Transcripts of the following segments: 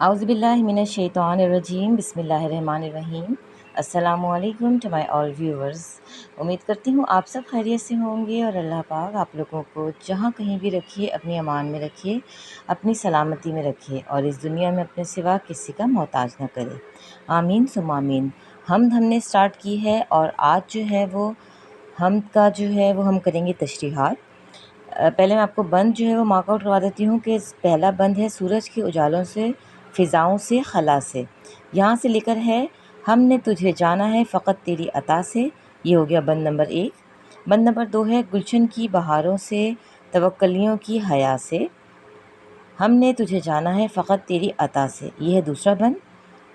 اعوذ باللہ من الشیطان الرجیم، بسم اللہ الرحمن الرحیم۔ السلام علیکم ٹو مائی آل ویورز۔ امید کرتی ہوں آپ سب خیریت سے ہوں گے اور اللہ پاک آپ لوگوں کو جہاں کہیں بھی رکھیے اپنی امان میں رکھیے، اپنی سلامتی میں رکھیے اور اس دنیا میں اپنے سوا کسی کا محتاج نہ کرے، آمین ثم آمین۔ حمد ہم نے سٹارٹ کی ہے اور آج جو ہے وہ حمد کا جو ہے وہ ہم کریں گے تشریحات۔ پہلے میں آپ کو بند جو ہے وہ مارک آؤٹ کروا دیتی ہوں کہ پہلا بند ہے سورج کے اجالوں سے، فضاؤں سے، خلا سے، یہاں سے لے کر ہے ہم نے تجھے جانا ہے فقط تیری عطا سے، یہ ہو گیا بند نمبر 1۔ بند نمبر 2 ہے گلشن کی بہاروں سے، توکلیوں کی حیا سے، ہم نے تجھے جانا ہے فقط تیری عطا سے، یہ ہے دوسرا بند۔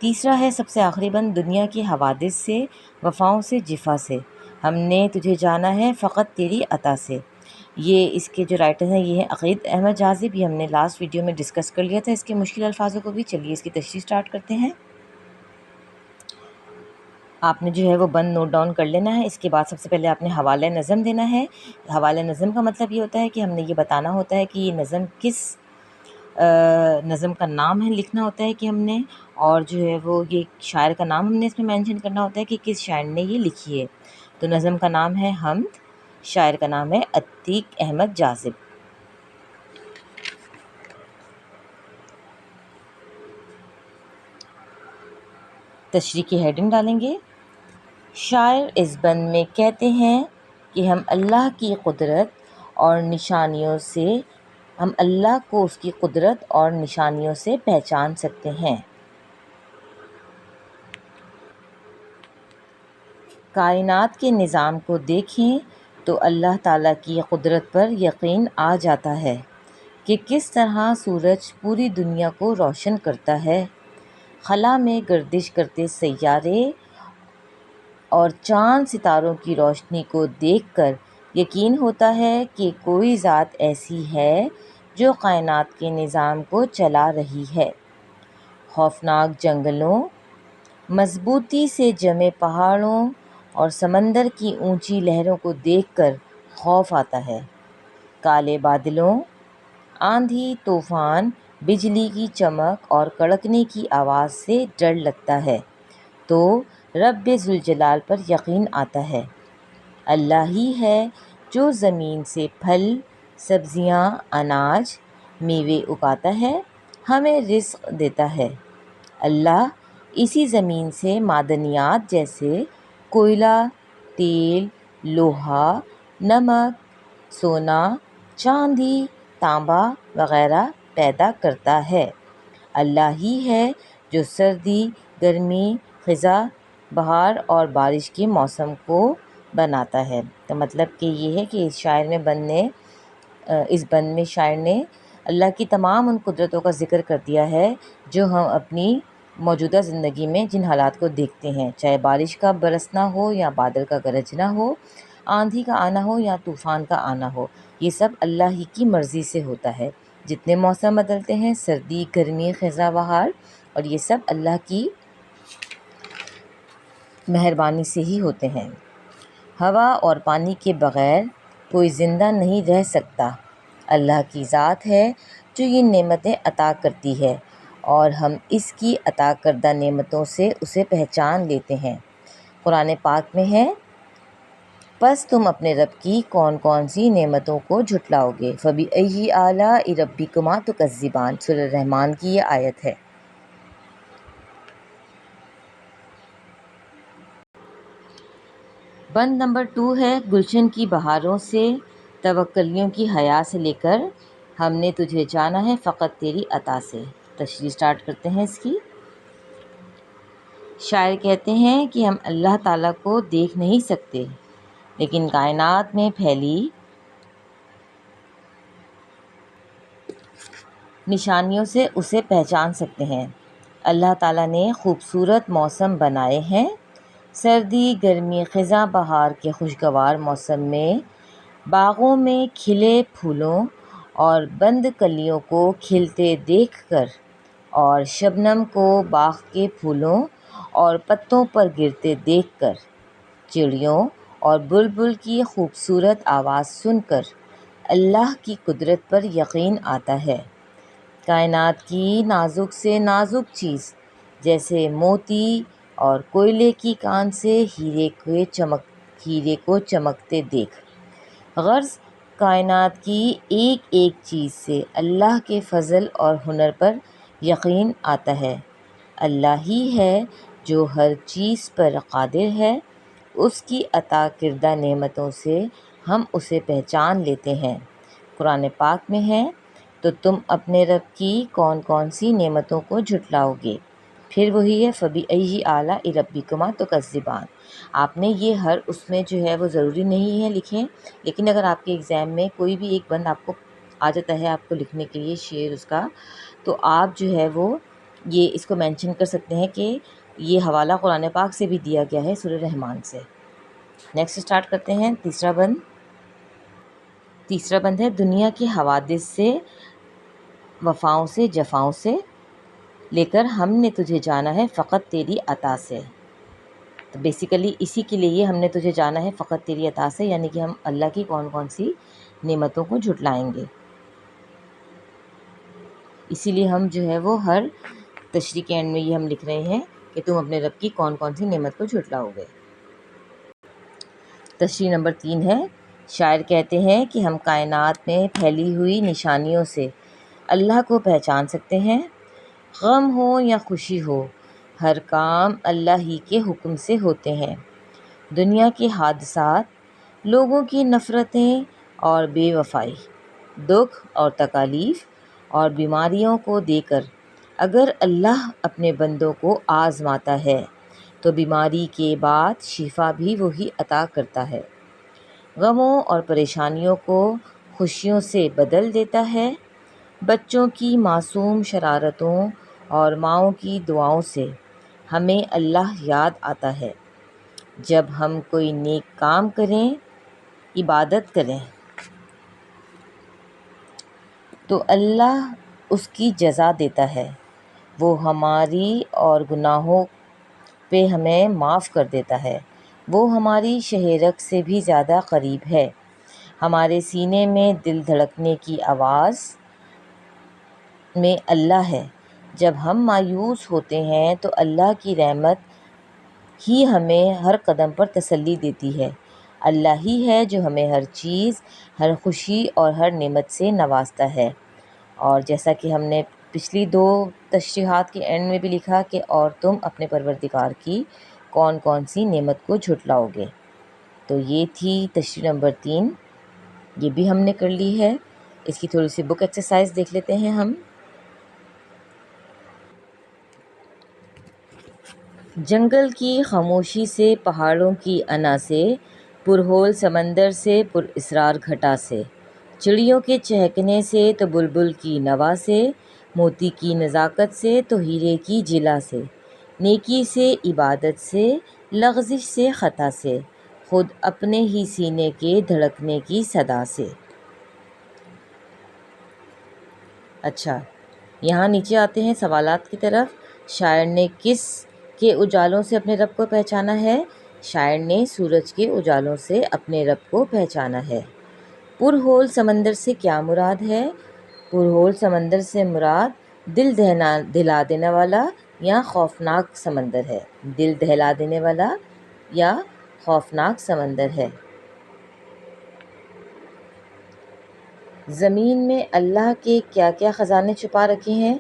تیسرا ہے سب سے آخری بند دنیا کے حوادث سے، وفاؤں سے، جفا سے، ہم نے تجھے جانا ہے فقط تیری عطا سے۔ یہ اس کے جو رائٹر ہیں یہ ہیں عقید احمد جاذب، یہ ہم نے لاسٹ ویڈیو میں ڈسکس کر لیا تھا اس کے مشکل الفاظوں کو بھی۔ چلیے اس کی تشریح سٹارٹ کرتے ہیں۔ آپ نے جو ہے وہ بند نوٹ ڈاؤن کر لینا ہے۔ اس کے بعد سب سے پہلے آپ نے حوالہ نظم دینا ہے۔ حوالہ نظم کا مطلب یہ ہوتا ہے کہ ہم نے یہ بتانا ہوتا ہے کہ یہ نظم کس نظم کا نام ہے، لکھنا ہوتا ہے کہ ہم نے، اور جو ہے وہ یہ شاعر کا نام ہم نے اس میں مینشن کرنا ہوتا ہے کہ کس شاعر نے یہ لکھی ہے۔ تو نظم کا نام ہے حمد، شاعر کا نام ہے عتیق احمد جاذب۔ تشریح کی ہیڈنگ ڈالیں گے۔ شاعر اس بند میں کہتے ہیں کہ ہم اللہ کی قدرت اور نشانیوں سے، ہم اللہ کو اس کی قدرت اور نشانیوں سے پہچان سکتے ہیں۔ کائنات کے نظام کو دیکھیں تو اللہ تعالیٰ کی قدرت پر یقین آ جاتا ہے کہ کس طرح سورج پوری دنیا کو روشن کرتا ہے، خلا میں گردش کرتے سیارے اور چاند ستاروں کی روشنی کو دیکھ کر یقین ہوتا ہے کہ کوئی ذات ایسی ہے جو کائنات کے نظام کو چلا رہی ہے۔ خوفناک جنگلوں، مضبوطی سے جمے پہاڑوں اور سمندر کی اونچی لہروں کو دیکھ کر خوف آتا ہے۔ کالے بادلوں، آندھی، طوفان، بجلی کی چمک اور کڑکنے کی آواز سے ڈر لگتا ہے تو رب ذوالجلال پر یقین آتا ہے۔ اللہ ہی ہے جو زمین سے پھل، سبزیاں، اناج، میوے اگاتا ہے، ہمیں رزق دیتا ہے۔ اللہ اسی زمین سے معدنیات جیسے کوئلہ، تیل، لوہا، نمک، سونا، چاندی، تانبا وغیرہ پیدا کرتا ہے۔ اللہ ہی ہے جو سردی، گرمی، خزاں، بہار اور بارش کے موسم کو بناتا ہے۔ تو مطلب کہ یہ ہے کہ اس بند میں شاعر نے اللہ کی تمام ان قدرتوں کا ذکر کر دیا ہے جو ہم اپنی موجودہ زندگی میں جن حالات کو دیکھتے ہیں، چاہے بارش کا برسنا ہو یا بادل کا گرجنا ہو، آندھی کا آنا ہو یا طوفان کا آنا ہو، یہ سب اللہ ہی کی مرضی سے ہوتا ہے۔ جتنے موسم بدلتے ہیں، سردی، گرمی، خزاں، بہار، اور یہ سب اللہ کی مہربانی سے ہی ہوتے ہیں۔ ہوا اور پانی کے بغیر کوئی زندہ نہیں رہ سکتا۔ اللہ کی ذات ہے جو یہ نعمتیں عطا کرتی ہے اور ہم اس کی عطا کردہ نعمتوں سے اسے پہچان لیتے ہیں۔ قرآن پاک میں ہے، پس تم اپنے رب کی کون کون سی نعمتوں کو جھٹلاؤ گے، فَبِأَيِّ آلَاءِ رَبِّكُمَا تُكَذِّبَانِ، سورہ رحمان کی یہ آیت ہے۔ بند نمبر 2 ہے گلشن کی بہاروں سے، توکلیوں کی حیا سے لے کر ہم نے تجھے جانا ہے فقط تیری عطا سے۔ تشریح سٹارٹ کرتے ہیں اس کی۔ شاعر کہتے ہیں کہ ہم اللہ تعالیٰ کو دیکھ نہیں سکتے لیکن کائنات میں پھیلی نشانیوں سے اسے پہچان سکتے ہیں۔ اللہ تعالیٰ نے خوبصورت موسم بنائے ہیں۔ سردی، گرمی، خزاں، بہار کے خوشگوار موسم میں باغوں میں کھلے پھولوں اور بند کلیوں کو کھلتے دیکھ کر اور شبنم کو باغ کے پھولوں اور پتوں پر گرتے دیکھ کر، چڑیوں اور بلبل کی خوبصورت آواز سن کر اللہ کی قدرت پر یقین آتا ہے۔ کائنات کی نازک سے نازک چیز جیسے موتی اور کوئلے کی کان سے ہیرے کو چمکتے دیکھ۔ غرض کائنات کی ایک ایک چیز سے اللہ کے فضل اور ہنر پر یقین آتا ہے۔ اللہ ہی ہے جو ہر چیز پر قادر ہے، اس کی عطا کردہ نعمتوں سے ہم اسے پہچان لیتے ہیں۔ قرآن پاک میں ہے، تو تم اپنے رب کی کون کون سی نعمتوں کو جھٹلاؤ گے؟ پھر وہی ہے فَبِأَيِّ آلَاءِ رَبِّكُمَا تُكَذِّبَانِ۔ آپ نے یہ ہر اس میں جو ہے وہ ضروری نہیں ہے لکھیں، لیکن اگر آپ کے ایگزام میں کوئی بھی ایک بند آپ کو آ جاتا ہے آپ کو لکھنے کے لیے شعر اس کا، تو آپ جو ہے وہ یہ اس کو مینشن کر سکتے ہیں کہ یہ حوالہ قرآن پاک سے بھی دیا گیا ہے، سورہ رحمان سے۔ نیکسٹ اسٹارٹ کرتے ہیں تیسرا بند ہے دنیا کے حوادث سے، وفاؤں سے، جفاؤں سے لے کر ہم نے تجھے جانا ہے فقط تیری عطا سے۔ تو بیسیکلی اسی کے لیے ہم نے تجھے جانا ہے فقط تیری عطا سے، یعنی کہ ہم اللہ کی کون کون سی نعمتوں کو جھٹلائیں گے، اسی لیے ہم جو ہے وہ ہر تشریح کے اینڈ میں یہ ہم لکھ رہے ہیں کہ تم اپنے رب کی کون کون سی نعمت کو جھٹلاؤ گے۔ تشریح نمبر 3 ہے، شاعر کہتے ہیں کہ ہم کائنات میں پھیلی ہوئی نشانیوں سے اللہ کو پہچان سکتے ہیں۔ غم ہو یا خوشی ہو، ہر کام اللہ ہی کے حکم سے ہوتے ہیں۔ دنیا کے حادثات، لوگوں کی نفرتیں اور بے وفائی، دکھ اور تکالیف اور بیماریوں کو دے کر اگر اللہ اپنے بندوں کو آزماتا ہے تو بیماری کے بعد شفا بھی وہی عطا کرتا ہے، غموں اور پریشانیوں کو خوشیوں سے بدل دیتا ہے۔ بچوں کی معصوم شرارتوں اور ماؤں کی دعاؤں سے ہمیں اللہ یاد آتا ہے۔ جب ہم کوئی نیک کام کریں، عبادت کریں تو اللہ اس کی جزا دیتا ہے، وہ ہماری اور گناہوں پہ ہمیں معاف کر دیتا ہے، وہ ہماری شہرک سے بھی زیادہ قریب ہے۔ ہمارے سینے میں دل دھڑکنے کی آواز میں اللہ ہے۔ جب ہم مایوس ہوتے ہیں تو اللہ کی رحمت ہی ہمیں ہر قدم پر تسلی دیتی ہے۔ اللہ ہی ہے جو ہمیں ہر چیز، ہر خوشی اور ہر نعمت سے نوازتا ہے۔ اور جیسا کہ ہم نے پچھلی 2 تشریحات کے اینڈ میں بھی لکھا کہ اور تم اپنے پروردگار کی کون کون سی نعمت کو جھٹلاؤ گے۔ تو یہ تھی تشریح نمبر 3، یہ بھی ہم نے کر لی ہے۔ اس کی تھوڑی سی بک ایکسرسائز دیکھ لیتے ہیں ہم۔ جنگل کی خاموشی سے، پہاڑوں کی انا سے، پرہول سمندر سے، پر اسرار گھٹا سے، چڑیوں کے چہکنے سے تو بلبل کی نوا سے، موتی کی نزاکت سے تو ہیرے کی جلا سے، نیکی سے، عبادت سے، لغزش سے، خطا سے، خود اپنے ہی سینے کے دھڑکنے کی صدا سے۔ اچھا، یہاں نیچے آتے ہیں سوالات کی طرف۔ شاعر نے کس کے اجالوں سے اپنے رب کو پہچانا ہے؟ شاعر نے سورج کے اجالوں سے اپنے رب کو پہچانا ہے۔ پرہول سمندر سے کیا مراد ہے؟ پرہول سمندر سے مراد دل دہلا دینے والا یا خوفناک سمندر ہے۔ دل دہلا دینے والا یا خوفناک سمندر ہے۔ زمین میں اللہ کے کیا کیا خزانے چھپا رکھے ہیں؟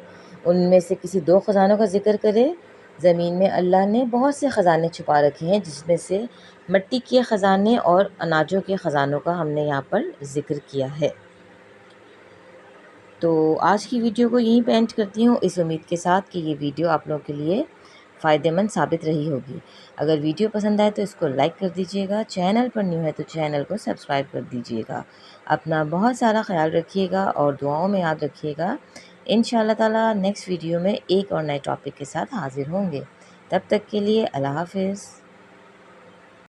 ان میں سے کسی 2 خزانوں کا ذکر کرے۔ زمین میں اللہ نے بہت سے خزانے چھپا رکھے ہیں، جس میں سے مٹی کے خزانے اور اناجوں کے خزانوں کا ہم نے یہاں پر ذکر کیا ہے۔ تو آج کی ویڈیو کو یہیں پہ اینڈ کرتی ہوں، اس امید کے ساتھ کہ یہ ویڈیو آپ لوگوں کے لیے فائدہ مند ثابت رہی ہوگی۔ اگر ویڈیو پسند آئے تو اس کو لائک کر دیجیے گا، چینل پر نیو ہے تو چینل کو سبسکرائب کر دیجیے گا۔ اپنا بہت سارا خیال رکھیے گا اور دعاؤں میں یاد رکھیے گا۔ انشاءاللہ تعالی نیکسٹ ویڈیو میں ایک اور نئے ٹاپک کے ساتھ حاضر ہوں گے۔ تب تک کے لیے اللہ حافظ۔